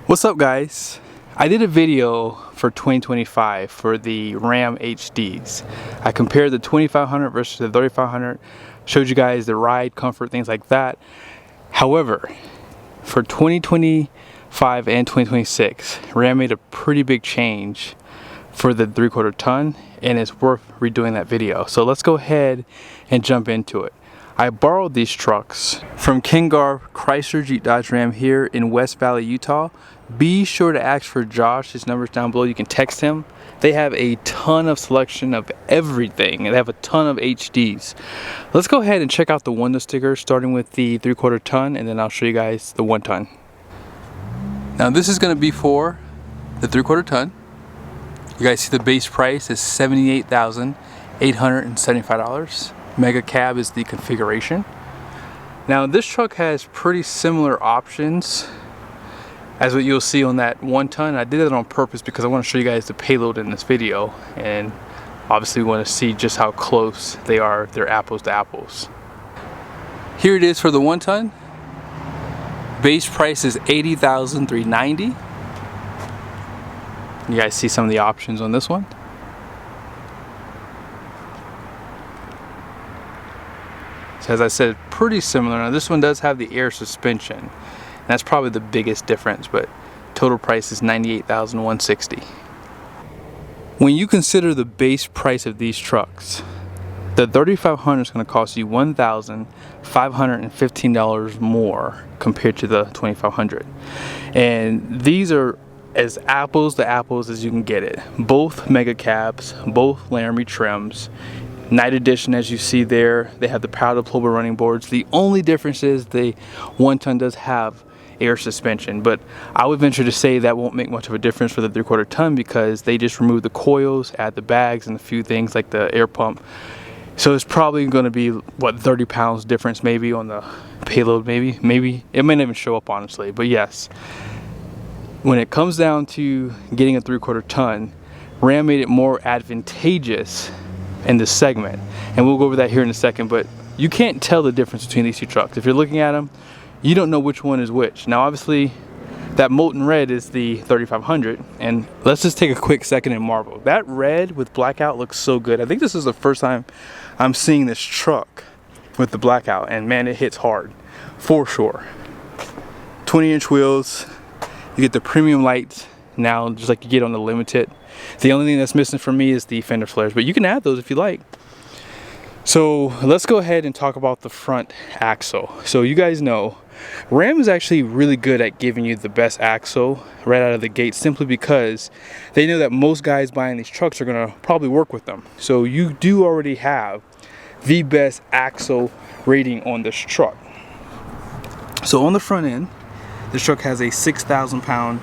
What's up, guys? I did a video for 2025 for the Ram HDs. I compared the 2500 versus the 3500, showed you guys the ride, comfort, things like that. However, for 2025 and 2026, Ram made a pretty big change for the 3/4 ton, and it's worth redoing that video. So let's go ahead and jump into it. I borrowed these trucks from Garff Chrysler Jeep Dodge Ram here in West Valley, Utah. Be sure to ask for Josh. His number's down below. You can text him. They have a ton of selection of everything. They have a ton of HDs. Let's go ahead and check out the window stickers, starting with the 3/4 ton, and then I'll show you guys the 1 ton. Now this is going to be for the 3/4 ton. You guys see the base price is $78,875. Mega cab is the configuration. Now this truck has pretty similar options as what you'll see on that 1 ton. I did it on purpose because I want to show you guys the payload in this video, and obviously we want to see just how close they are. They're apples to apples. Here it is for the 1 ton. Base price is $80,390. You guys see some of the options on this one. So as I said, pretty similar. Now this one does have the air suspension. That's probably the biggest difference, but total price is $98,160. When you consider the base price of these trucks, the 3500 is going to cost you $1,515 more compared to the 2500. And these are as apples to apples as you can get it. Both mega cabs, both Laramie trims. Night edition, as you see there, they have the power deployable running boards. The only difference is the 1 ton does have air suspension, but I would venture to say that won't make much of a difference for the 3/4 ton because they just remove the coils, add the bags, and a few things like the air pump. So it's probably going to be, what, 30 pounds difference maybe on the payload, maybe it may not even show up, honestly. But yes, when it comes down to getting a 3/4 ton, Ram made it more advantageous in this segment, and we'll go over that here in a second. But you can't tell the difference between these two trucks. If you're looking at them, you don't know which one is which. Now obviously that molten red is the 3500, and let's just take a quick second and marvel. That red with blackout looks so good. I think this is the first time I'm seeing this truck with the blackout, and man, it hits hard for sure. 20-inch wheels. You get the premium lights now, just like you get on the Limited. The only thing that's missing for me is the fender flares, but you can add those if you like. So let's go ahead and talk about the front axle. So you guys know Ram is actually really good at giving you the best axle right out of the gate, simply because they know that most guys buying these trucks are going to probably work with them. So you do already have the best axle rating on this truck. So on the front end, this truck has a 6,000 pound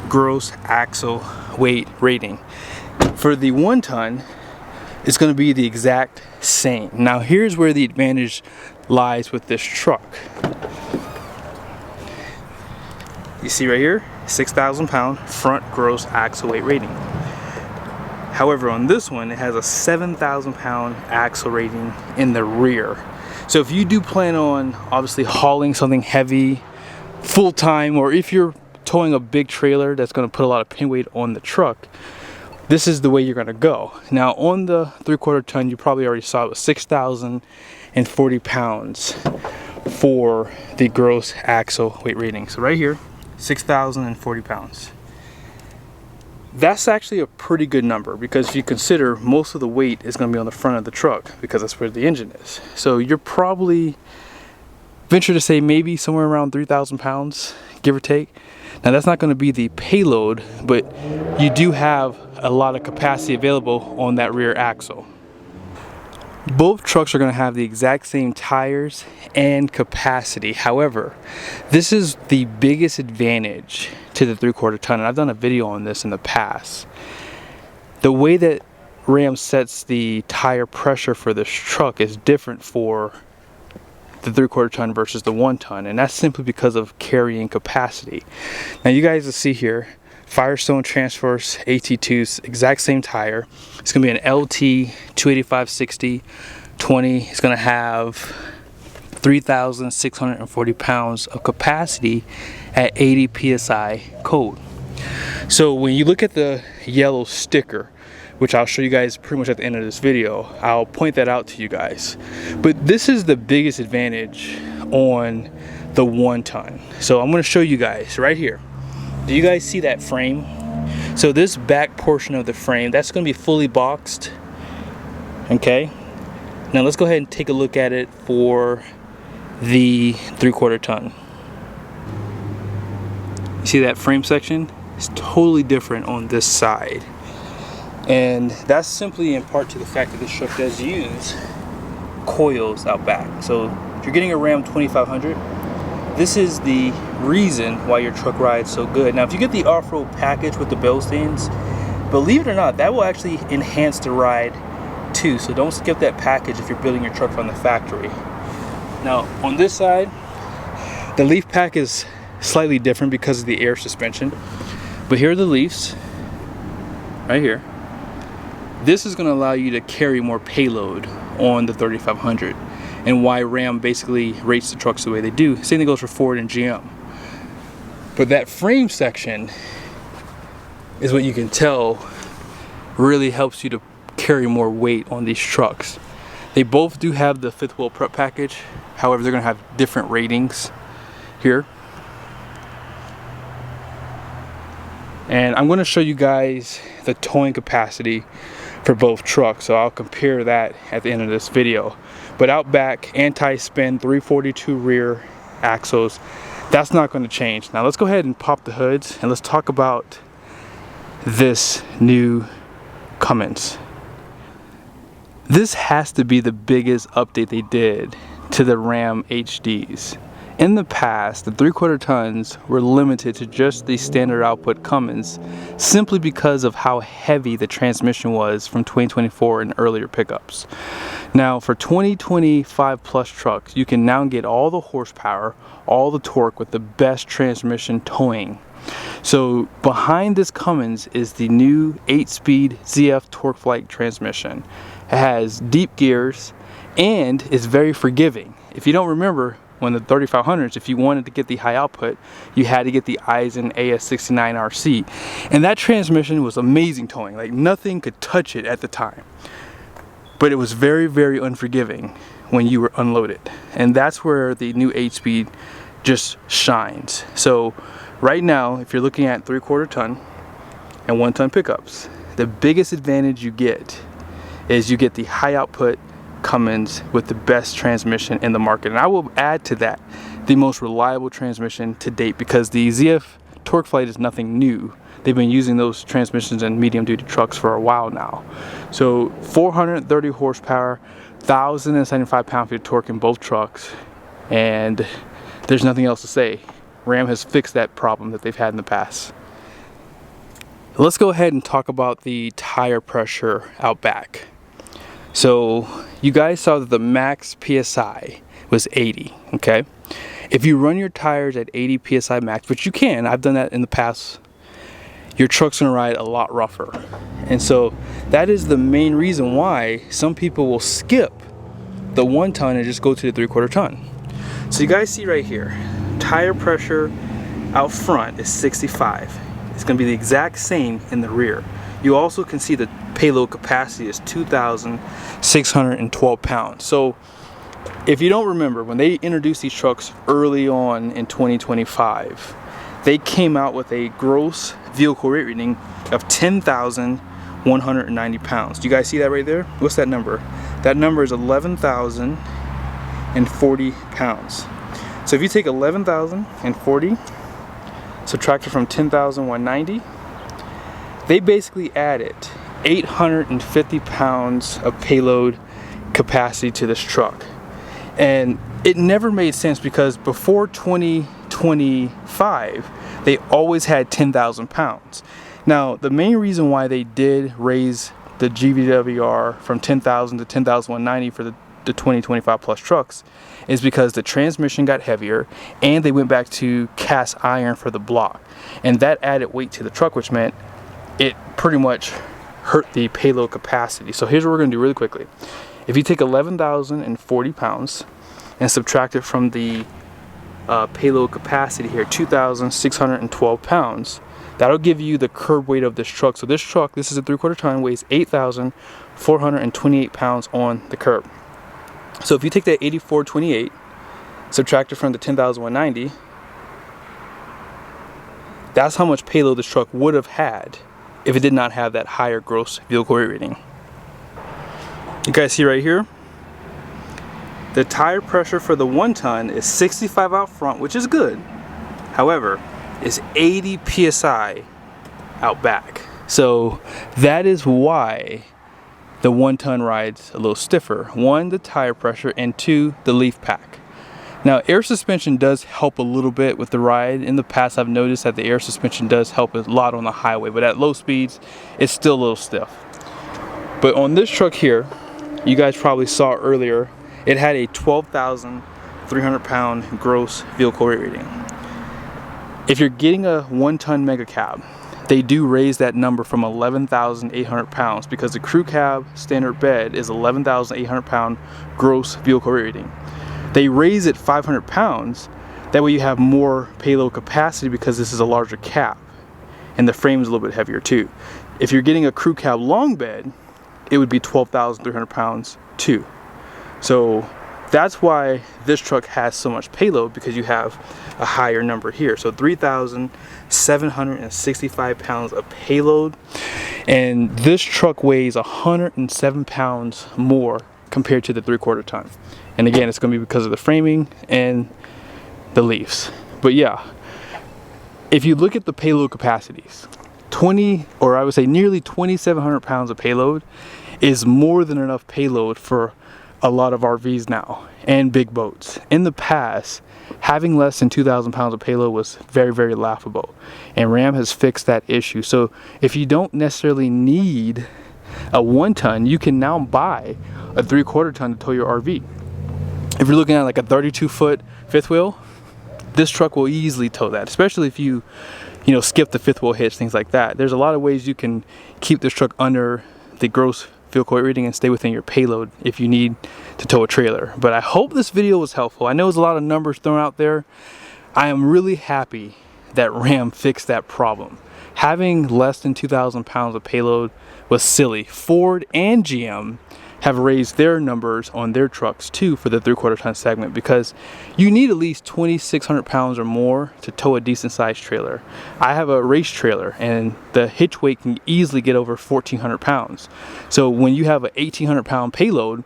gross axle weight rating. For the 1 ton, it's going to be the exact same. Now here's where the advantage lies with this truck. You see right here, 6,000 pound front gross axle weight rating. However, on this one, it has a 7,000 pound axle rating in the rear. So if you do plan on obviously hauling something heavy full time, or if you're towing a big trailer that's going to put a lot of pin weight on the truck, this is the way you're going to go. Now on the 3/4 ton, you probably already saw it was 6,040 pounds for the gross axle weight rating. So right here, 6,040 pounds. That's actually a pretty good number, because if you consider most of the weight is going to be on the front of the truck, because that's where the engine is. So you're probably, venture to say, maybe somewhere around 3,000 pounds, give or take. Now that's not going to be the payload, but you do have a lot of capacity available on that rear axle. Both trucks are going to have the exact same tires and capacity. However, this is the biggest advantage to the 3/4 ton, and I've done a video on this in the past. The way that Ram sets the tire pressure for this truck is different for the 3/4 ton versus the 1 ton, and that's simply because of carrying capacity. Now you guys will see here, Firestone Transforce AT2's exact same tire. It's going to be an LT 285/60/20. It's going to have 3,640 pounds of capacity at 80 psi cold. So when you look at the yellow sticker, which I'll show you guys pretty much at the end of this video, I'll point that out to you guys. But this is the biggest advantage on the 1 ton. So I'm going to show you guys right here. Do you guys see that frame? So this back portion of the frame, that's going to be fully boxed. Okay. Now let's go ahead and take a look at it for the 3/4 ton. You see that frame section? It's totally different on this side. And that's simply in part to the fact that this truck does use coils out back. So if you're getting a Ram 2500, this is the reason why your truck rides so good. Now if you get the off-road package with the bell stands, believe it or not, that will actually enhance the ride too. So don't skip that package if you're building your truck from the factory. Now on this side, the leaf pack is slightly different because of the air suspension. But here are the leaves, right here. This is going to allow you to carry more payload on the 3500, and why Ram basically rates the trucks the way they do. Same thing goes for Ford and GM. But that frame section is what you can tell really helps you to carry more weight on these trucks. They both do have the 5th wheel prep package. However, they're going to have different ratings here. And I'm going to show you guys the towing capacity for both trucks, so I'll compare that at the end of this video. But out back, anti-spin 342 rear axles, that's not going to change. Now let's go ahead and pop the hoods and let's talk about this new Cummins. This has to be the biggest update they did to the Ram HDs. In the past, the 3/4 tons were limited to just the standard output Cummins simply because of how heavy the transmission was from 2024 and earlier pickups. Now for 2025 plus trucks, you can now get all the horsepower, all the torque with the best transmission towing. So behind this Cummins is the new 8-speed ZF TorqueFlite transmission. It has deep gears and is very forgiving. If you don't remember, when the 3500s, if you wanted to get the high output, you had to get the Eisen AS69RC. And that transmission was amazing towing. Like nothing could touch it at the time. But it was very, very unforgiving when you were unloaded. And that's where the new 8-speed just shines. So right now, if you're looking at 3/4 ton and 1 ton pickups, the biggest advantage you get is you get the high output Cummins with the best transmission in the market. And I will add to that the most reliable transmission to date, because the ZF TorqueFlite is nothing new. They've been using those transmissions in medium duty trucks for a while now. So 430 horsepower, 1,075 pound-feet of torque in both trucks, and there's nothing else to say. Ram has fixed that problem that they've had in the past. Let's go ahead and talk about the tire pressure out back. So you guys saw that the max PSI was 80, okay? If you run your tires at 80 PSI max, which you can, I've done that in the past, your truck's gonna ride a lot rougher. And so that is the main reason why some people will skip the 1 ton and just go to the 3/4 ton. So you guys see right here, tire pressure out front is 65. It's gonna be the exact same in the rear. You also can see the payload capacity is 2,612 pounds. So if you don't remember, when they introduced these trucks early on in 2025, they came out with a gross vehicle weight rating of 10,190 pounds. Do you guys see that right there? What's that number? That number is 11,040 pounds. So if you take 11,040, subtract it from 10,190, they basically added 850 pounds of payload capacity to this truck. And it never made sense, because before 2025, they always had 10,000 pounds. Now, the main reason why they did raise the GVWR from 10,000 to 10,190 for the 2025 plus trucks is because the transmission got heavier and they went back to cast iron for the block. And that added weight to the truck, which meant it pretty much hurt the payload capacity. So here's what we're going to do really quickly. If you take 11,040 pounds and subtract it from the payload capacity here, 2,612 pounds. That'll give you the curb weight of this truck. So this truck, this is a 3/4 ton, weighs 8,428 pounds on the curb. So if you take that 8,428, subtract it from the 10,190, that's how much payload this truck would have had if it did not have that higher gross vehicle weight rating. You guys see right here, the tire pressure for the 1 ton is 65 out front, which is good. However, it's 80 psi out back. So that is why the 1 ton rides a little stiffer. 1, the tire pressure, and 2, the leaf pack. Now, air suspension does help a little bit with the ride. In the past, I've noticed that the air suspension does help a lot on the highway, but at low speeds, it's still a little stiff. But on this truck here, you guys probably saw earlier, it had a 12,300 pound gross vehicle weight rating. If you're getting a 1 ton mega cab, they do raise that number from 11,800 pounds because the crew cab standard bed is 11,800 pound gross vehicle weight rating. They raise it 500 pounds, that way you have more payload capacity because this is a larger cab and the frame is a little bit heavier too. If you're getting a crew cab long bed, it would be 12,300 pounds too. So that's why this truck has so much payload, because you have a higher number here. So 3,765 pounds of payload, and this truck weighs 107 pounds more compared to the 3/4 ton. And again, it's going to be because of the framing and the leaves. But yeah, if you look at the payload capacities, 20, or I would say nearly 2,700 pounds of payload is more than enough payload for a lot of RVs now and big boats. In the past, having less than 2,000 pounds of payload was very, very laughable, and Ram has fixed that issue. So if you don't necessarily need a 1 ton, you can now buy a 3/4 ton to tow your RV. If you're looking at like a 32-foot fifth wheel, this truck will easily tow that, especially if you skip the fifth wheel hitch, things like that. There's a lot of ways you can keep this truck under the gross vehicle weight rating and stay within your payload if you need to tow a trailer. But I hope this video was helpful. I know there's a lot of numbers thrown out there. I am really happy that Ram fixed that problem. Having less than 2,000 pounds of payload was silly. Ford and GM have raised their numbers on their trucks too for the 3/4 ton segment, because you need at least 2,600 pounds or more to tow a decent sized trailer. I have a race trailer and the hitch weight can easily get over 1,400 pounds. So when you have an 1,800 pound payload,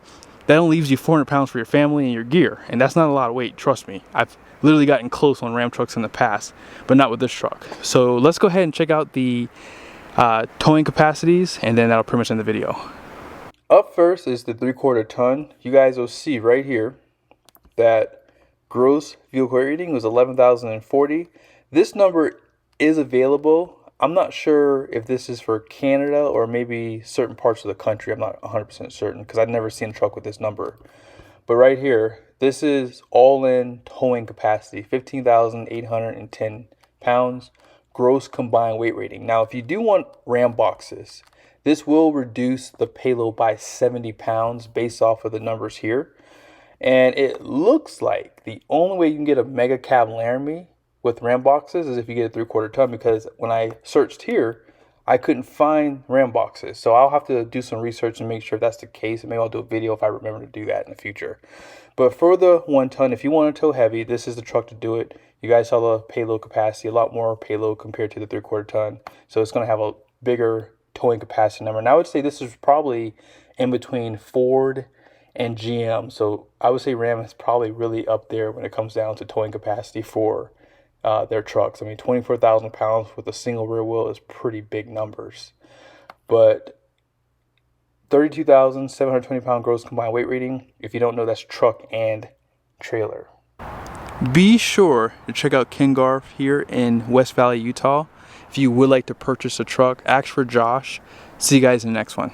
that only leaves you 400 pounds for your family and your gear, and that's not a lot of weight, trust me. I've literally gotten close on Ram trucks in the past, but not with this truck. So let's go ahead and check out the towing capacities, and then that'll pretty much end the video. Up first is the 3/4 ton. You guys will see right here that gross vehicle weight rating was 11,040. This number is available. I'm not sure if this is for Canada or maybe certain parts of the country. I'm not 100% certain because I've never seen a truck with this number. But right here, this is all-in towing capacity, 15,810 pounds, gross combined weight rating. Now, if you do want Ram boxes, this will reduce the payload by 70 pounds based off of the numbers here. And it looks like the only way you can get a mega cab Laramie with Ram boxes is if you get a 3/4 ton, because when I searched here, I couldn't find Ram boxes. So I'll have to do some research and make sure if that's the case. And maybe I'll do a video if I remember to do that in the future. But for the 1 ton, if you want to tow heavy, this is the truck to do it. You guys saw the payload capacity, a lot more payload compared to the 3/4 ton. So it's going to have a bigger towing capacity number. And I would say this is probably in between Ford and GM. So I would say Ram is probably really up there when it comes down to towing capacity for their trucks. I mean, 24,000 pounds with a single rear wheel is pretty big numbers. But 32,720 pound gross combined weight rating, if you don't know, that's truck and trailer. Be sure to check out Ken Garff here in West Valley, Utah. If you would like to purchase a truck, ask for Josh. See you guys in the next one.